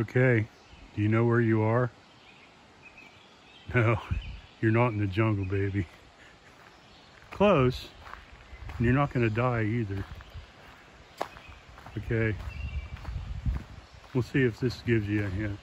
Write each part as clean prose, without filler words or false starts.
Okay, do you know where you are? No, you're not in the jungle, baby. Close, and you're not going to die either. Okay, we'll see if this gives you a hint.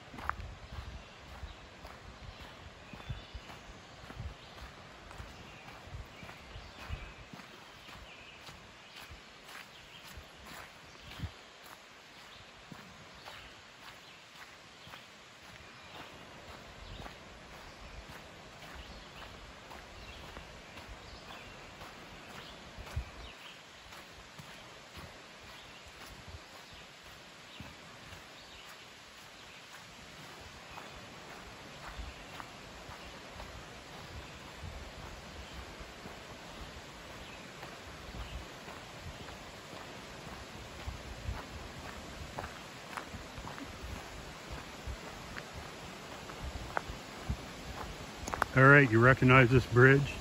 All right, you recognize this bridge?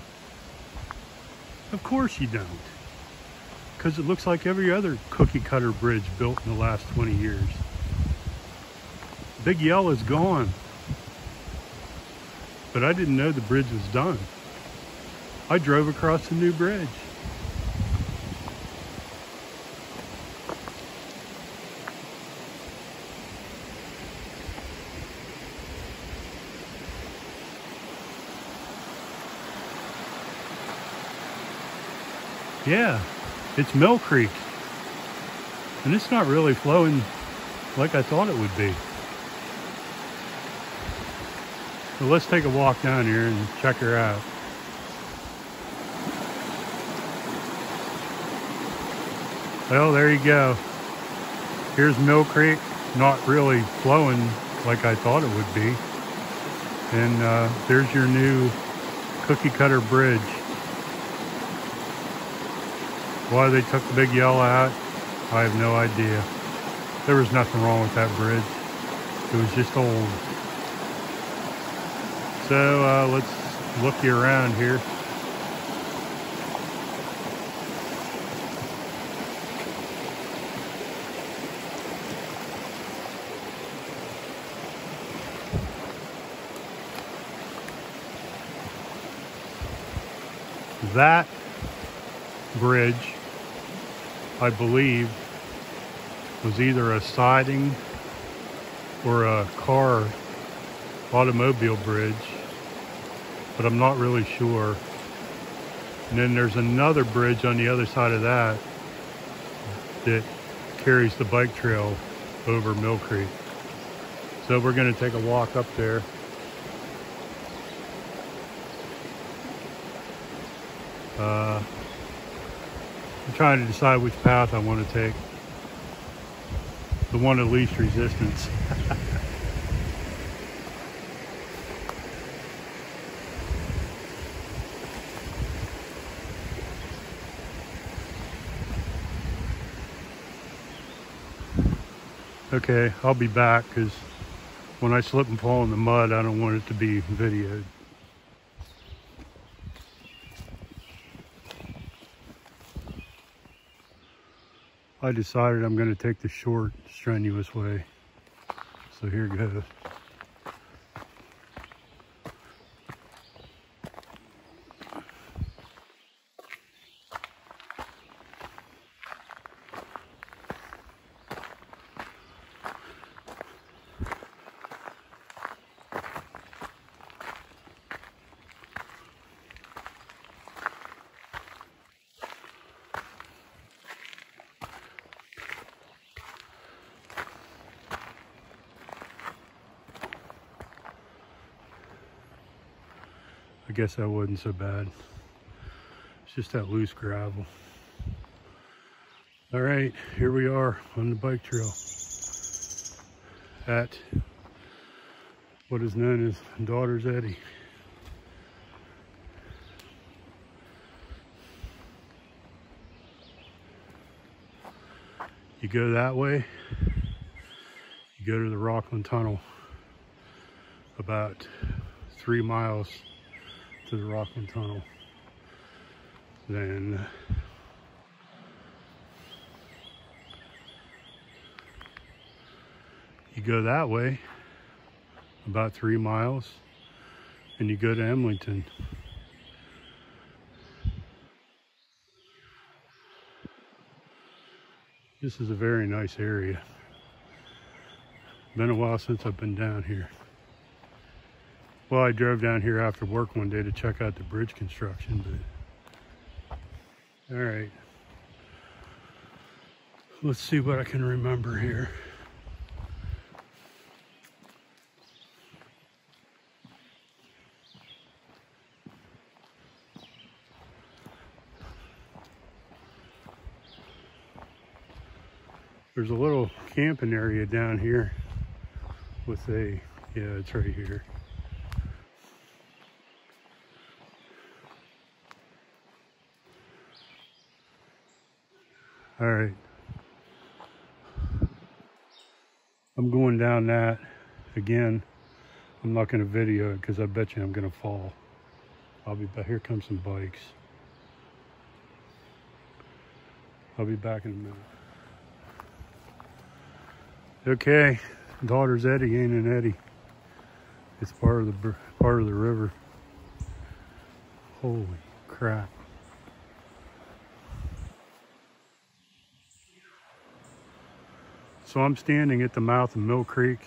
Of course you don't, because it looks like every other cookie cutter bridge built in the last 20 years. Big Yell is gone, but I didn't know the bridge was done. I drove across the new bridge. Yeah, it's Mill Creek, and it's not really flowing like I thought it would be. So let's take a walk down here and check her out. Well, there you go. Here's Mill Creek, not really flowing like I thought it would be. And there's your new cookie cutter bridge. Why they took the Big Yell out, I have no idea. There was nothing wrong with that bridge. It was just old. So let's look you around here. That bridge, I believe, was either a siding or a car automobile bridge, but I'm not really sure. And then there's another bridge on the other side of that that carries the bike trail over Mill Creek. So we're going to take a walk up there. I'm trying to decide which path I want to take. The one of least resistance. Okay, I'll be back because when I slip and fall in the mud, I don't want it to be videoed. I decided I'm going to take the short, strenuous way. So here goes. I guess that wasn't so bad. It's just that loose gravel. All right, here we are on the bike trail at what is known as Daughter's Eddy. You go that way, you go to the Rockland Tunnel, about 3 miles to the Rockland Tunnel. Then You go that way about 3 miles and you go to Emlington. This is a very nice area. Been a while since I've been down here. Well, I drove down here after work one day to check out the bridge construction, but all right. Let's see what I can remember here. There's a little camping area down here with a, yeah, it's right here. All right. I'm going down that again. I'm not going to video it because I bet you I'm going to fall. I'll be back. Here comes some bikes. I'll be back in a minute. Okay, Daughters Eddy ain't an eddy. It's part of the river. Holy crap. So I'm standing at the mouth of Mill Creek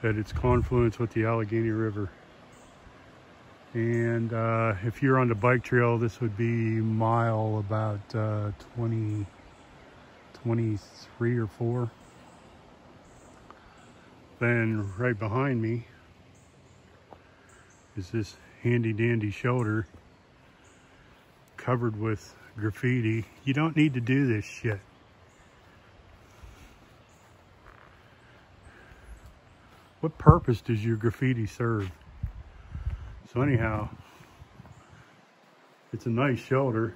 at its confluence with the Allegheny River. And if you're on the bike trail, this would be mile about 23 or 4. Then right behind me is this handy dandy shelter covered with graffiti. You don't need to do this shit. What purpose does your graffiti serve? So anyhow, it's a nice shelter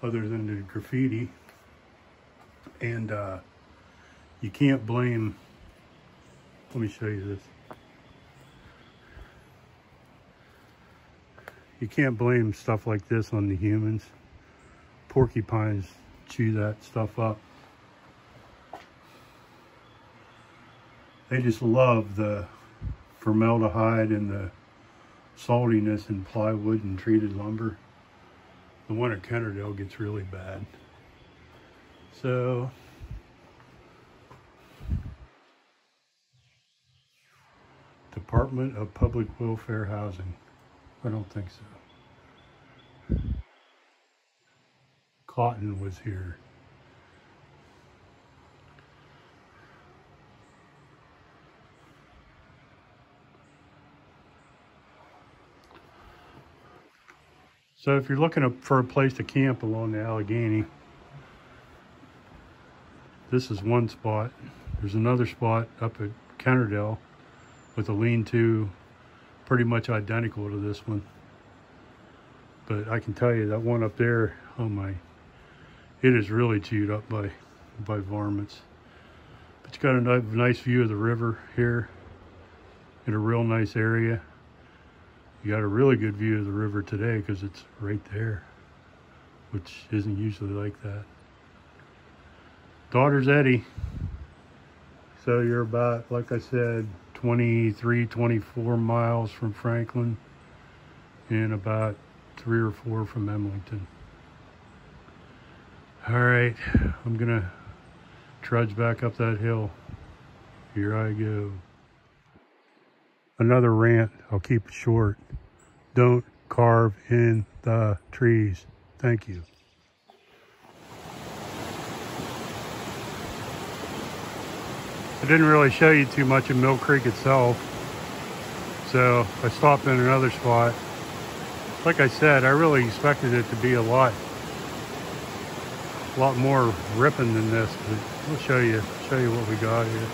other than the graffiti. And you can't blame, let me show you this. You can't blame stuff like this on the humans. Porcupines chew that stuff up. They just love the formaldehyde and the saltiness in plywood and treated lumber. The one at Kennerdale gets really bad. So, Department of Public Welfare Housing. I don't think so. Cotton was here. So if you're looking for a place to camp along the Allegheny, this is one spot. There's another spot up at Kennerdale with a lean-to pretty much identical to this one. But I can tell you that one up there, oh my, it is really chewed up by varmints. But you got a nice view of the river here in a real nice area. You got a really good view of the river today because it's right there, which isn't usually like that. Daughters Eddy. So you're about, like I said, 23, 24 miles from Franklin and about 3 or 4 from Emlington. All right, I'm gonna trudge back up that hill. Here I go. Another rant, I'll keep it short. Don't carve in the trees. Thank you. I didn't really show you too much of Mill Creek itself, so I stopped in another spot. Like I said, I really expected it to be a lot more ripping than this, but we'll show you what we got here.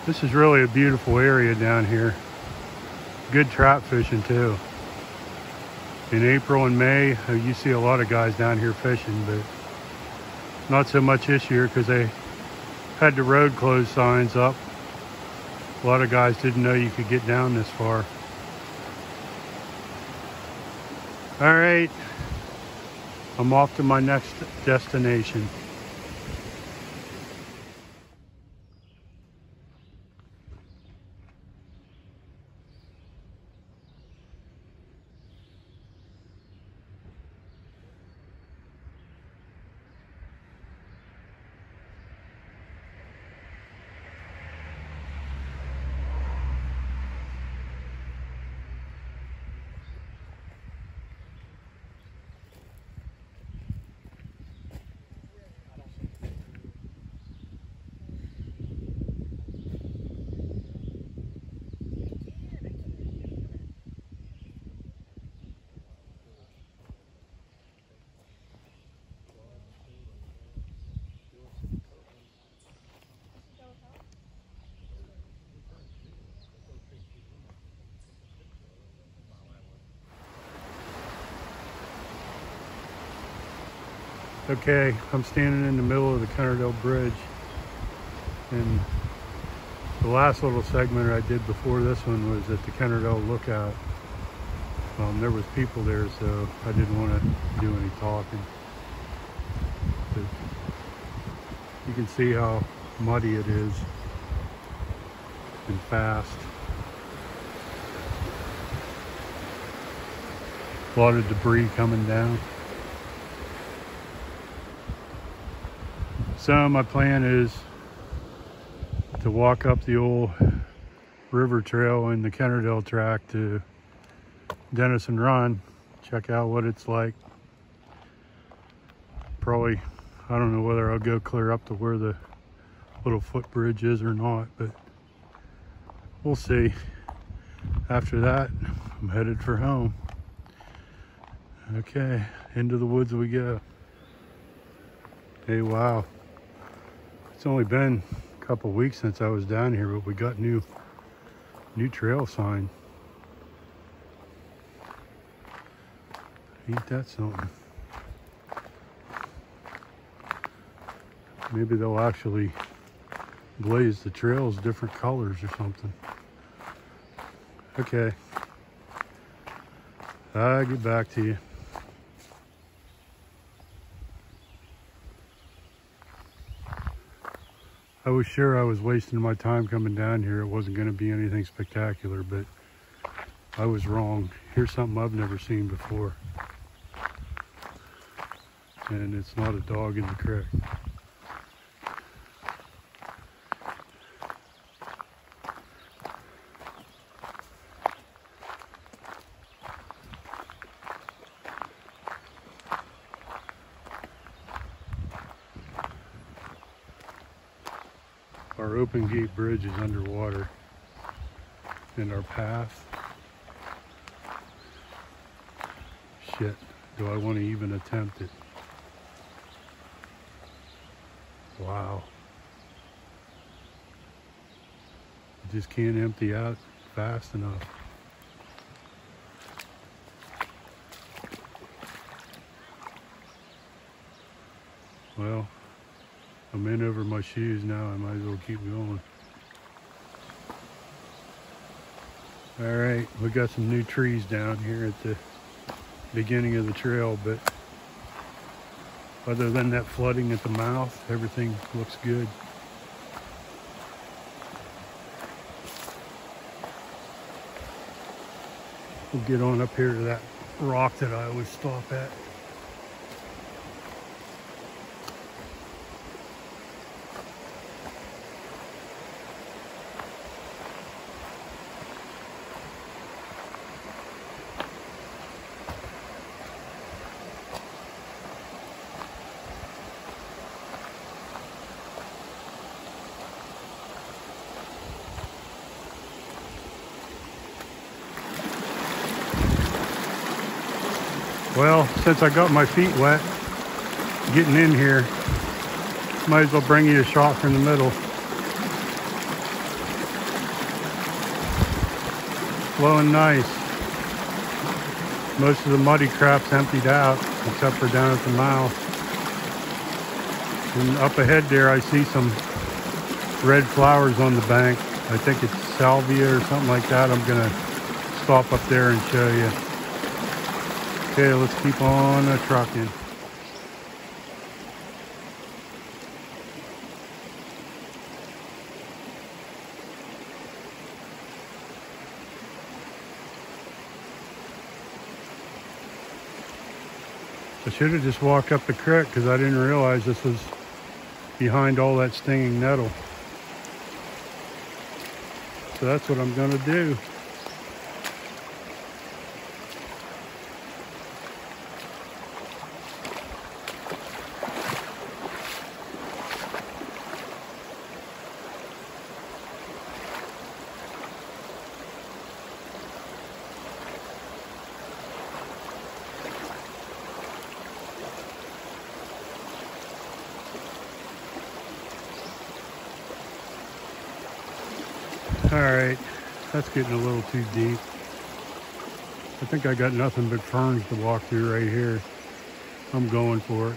This is really a beautiful area down here. Good trout fishing too. In April and May, you see a lot of guys down here fishing, but not so much this year because they had the road closed signs up. A lot of guys didn't know you could get down this far. All right, I'm off to my next destination. Okay, I'm standing in the middle of the Kennerdale Bridge, and the last little segment I did before this one was at the Kennerdale Lookout. There was people there, so I didn't want to do any talking. But you can see how muddy it is and fast. A lot of debris coming down. So my plan is to walk up the old river trail in the Kennerdale track to Denison Run, check out what it's like. Probably, I don't know whether I'll go clear up to where the little footbridge is or not, but we'll see. After that, I'm headed for home. Okay, into the woods we go. Hey, wow. It's only been a couple weeks since I was down here, but we got new trail sign. Ain't that something? Maybe they'll actually blaze the trails different colors or something. Okay. I'll get back to you. I was sure I was wasting my time coming down here. It wasn't going to be anything spectacular, but I was wrong. Here's something I've never seen before. And it's not a dog in the creek. Our open gate bridge is underwater, and our path, shit, do I want to even attempt it? Wow. Just can't empty out fast enough. Well, I'm in over my shoes now. I might as well keep going. All right, we got some new trees down here at the beginning of the trail, but other than that flooding at the mouth, everything looks good. We'll get on up here to that rock that I always stop at. Well, since I got my feet wet getting in here, might as well bring you a shot from the middle. flowing nice. Most of the muddy crap's emptied out, except for down at the mouth. And up ahead there, I see some red flowers on the bank. I think it's salvia or something like that. I'm gonna stop up there and show you. Okay, let's keep on trucking. I should have just walked up the creek because I didn't realize this was behind all that stinging nettle. So that's what I'm gonna do. All right, that's getting a little too deep. I think I got nothing but ferns to walk through right here. I'm going for it.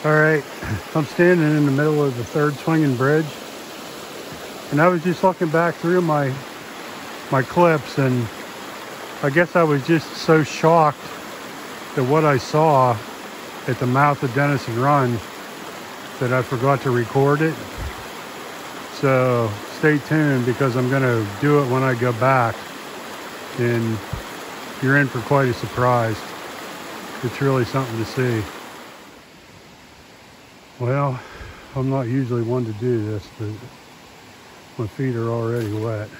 All right, I'm standing in the middle of the third swinging bridge, and I was just looking back through my clips, and I guess I was just so shocked at what I saw at the mouth of Denison Run that I forgot to record it. So stay tuned, because I'm gonna do it when I go back, and you're in for quite a surprise. It's really something to see. Well, I'm not usually one to do this, but my feet are already wet.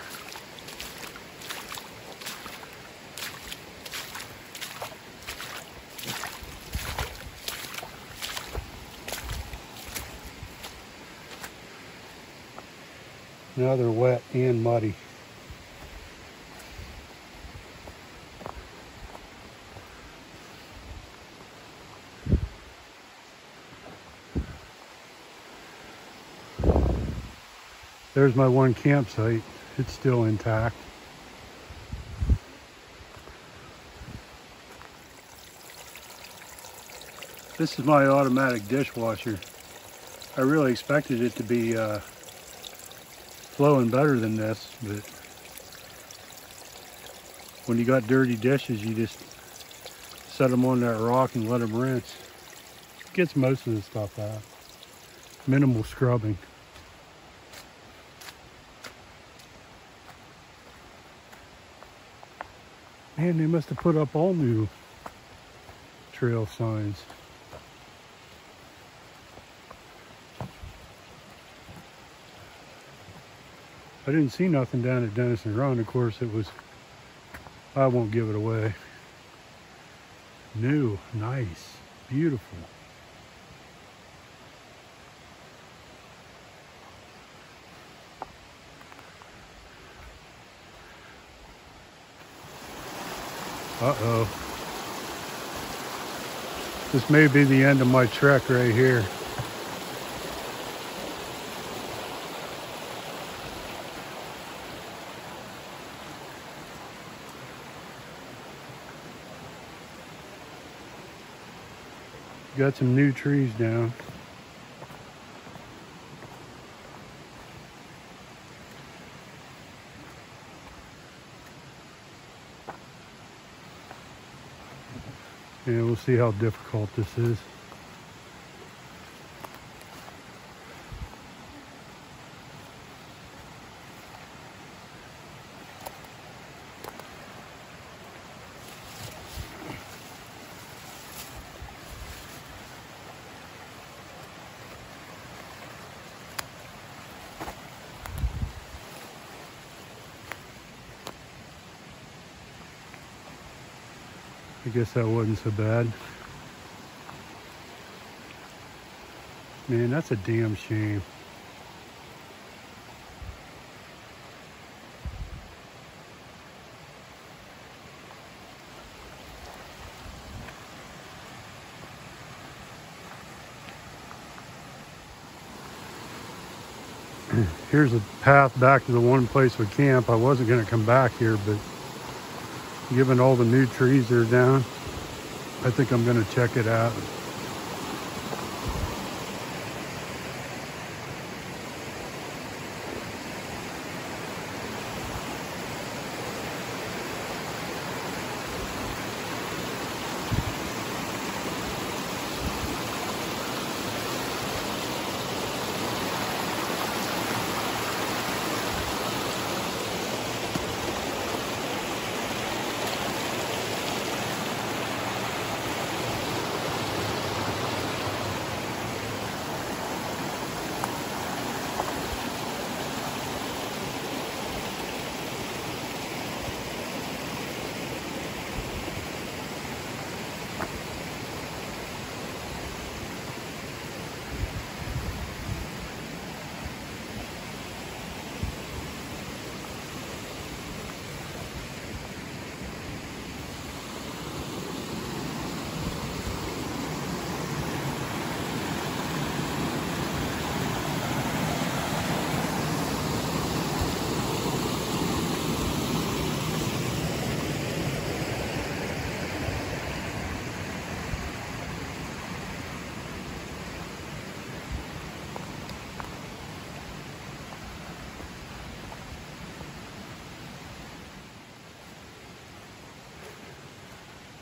Now they're wet and muddy. There's my one campsite. It's still intact. This is my automatic dishwasher. I really expected it to be flowing better than this, but when you got dirty dishes, you just set them on that rock and let them rinse. Gets most of the stuff out. Minimal scrubbing. Man, they must have put up all new trail signs. I didn't see nothing down at Denison Run. Of course, it was, I won't give it away. New, nice, beautiful. Uh-oh. This may be the end of my trek right here. Got some new trees down. Yeah, we'll see how difficult this is. I guess that wasn't so bad. Man, that's a damn shame. Here's a path back to the one place we camp. I wasn't going to come back here, but given all the new trees that are down, I think I'm going to check it out.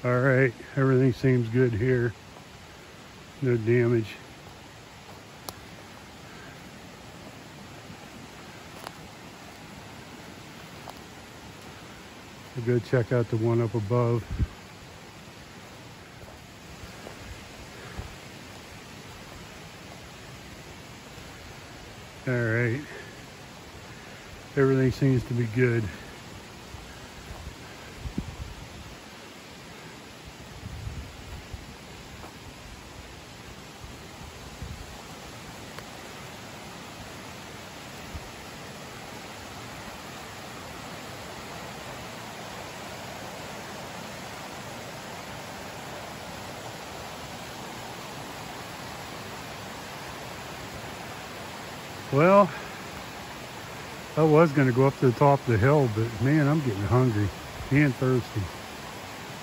All right, everything seems good here. No damage. I'll go check out the one up above. All right, everything seems to be good. Well, I was going to go up to the top of the hill, but man, I'm getting hungry and thirsty.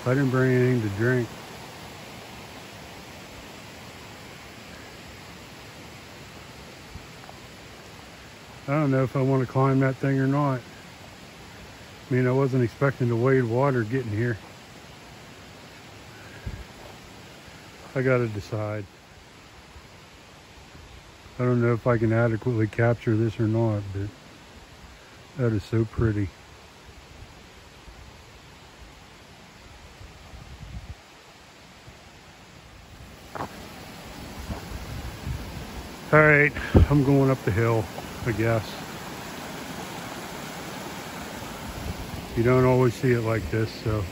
I didn't bring anything to drink. I don't know if I want to climb that thing or not. I mean, I wasn't expecting to wade water getting here. I gotta decide. I don't know if I can adequately capture this or not, but that is so pretty. All right, I'm going up the hill, I guess. You don't always see it like this, so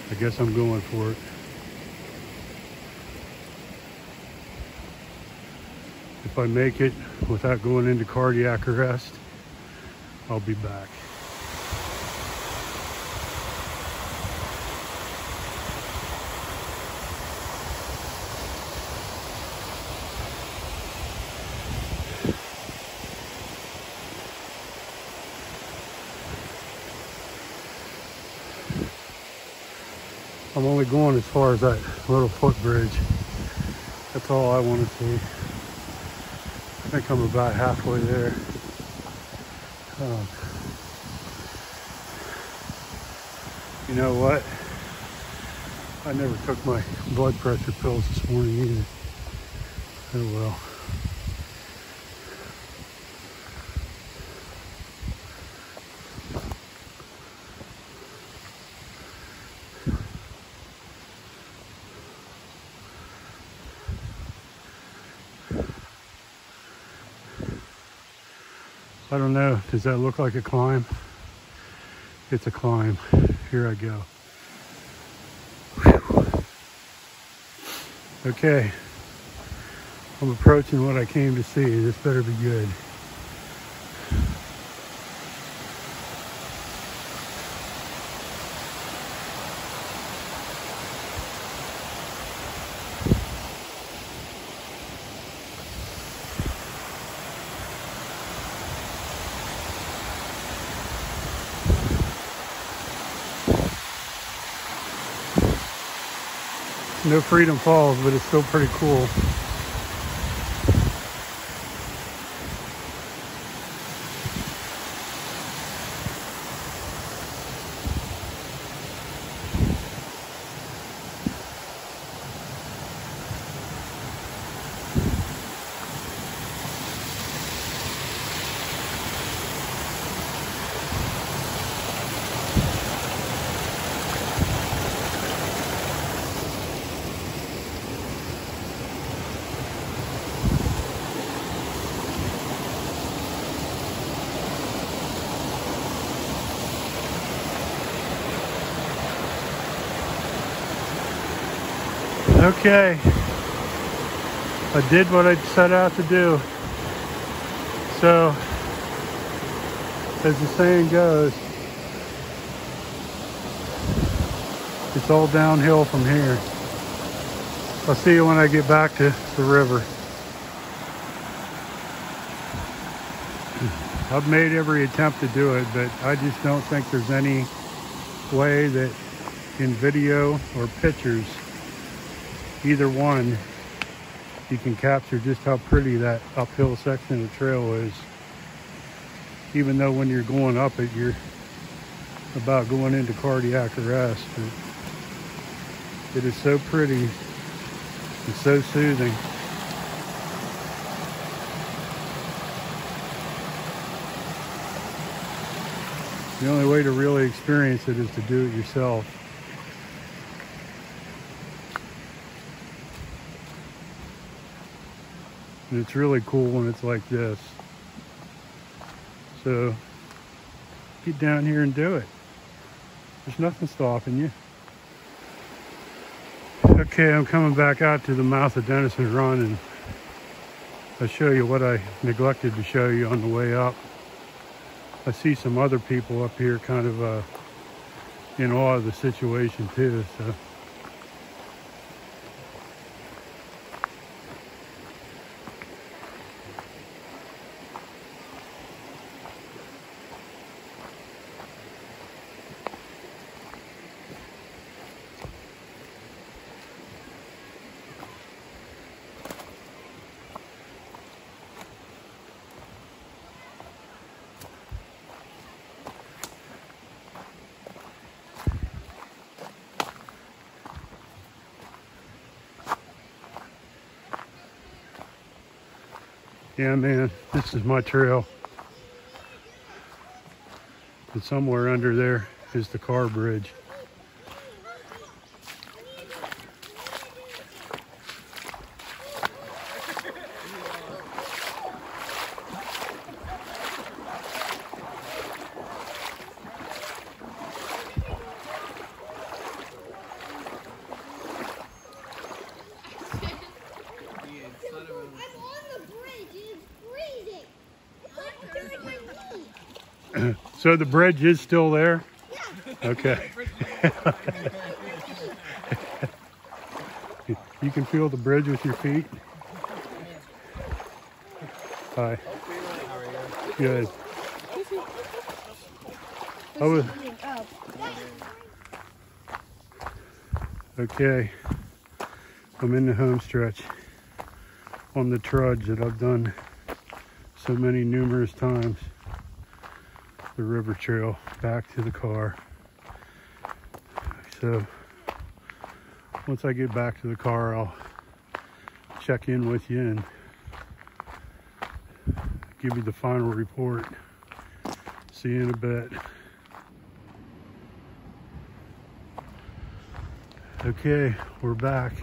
I guess I'm going for it. If I make it without going into cardiac arrest, I'll be back. I'm only going as far as that little footbridge. That's all I want to see. I think I'm about halfway there. You know what? I never took my blood pressure pills this morning either. Oh well. I don't know. Does that look like a climb? It's a climb. Here I go. Whew. Okay. I'm approaching what I came to see. This better be good. No Freedom Falls, but it's still pretty cool. Okay, I did what I set out to do. So, as the saying goes, it's all downhill from here. I'll see you when I get back to the river. I've made every attempt to do it, but I just don't think there's any way that in video or pictures, either one, you can capture just how pretty that uphill section of the trail is. Even though when you're going up it, you're about going into cardiac arrest. But it is so pretty and so soothing. The only way to really experience it is to do it yourself. And it's really cool when it's like this. So get down here and do it. There's nothing stopping you. Okay, I'm coming back out to the mouth of Denison Run, and I'll show you what I neglected to show you on the way up. I see some other people up here kind of in awe of the situation too. So. Yeah, man, this is my trail. And somewhere under there is the car bridge. So the bridge is still there? Yeah. Okay. You can feel the bridge with your feet? Hi. Good. Okay. I'm in the home stretch on the trudge that I've done so many numerous times. The river trail back to the car. So once I get back to the car, I'll check in with you and give you the final report. See you in a bit. Okay, we're back.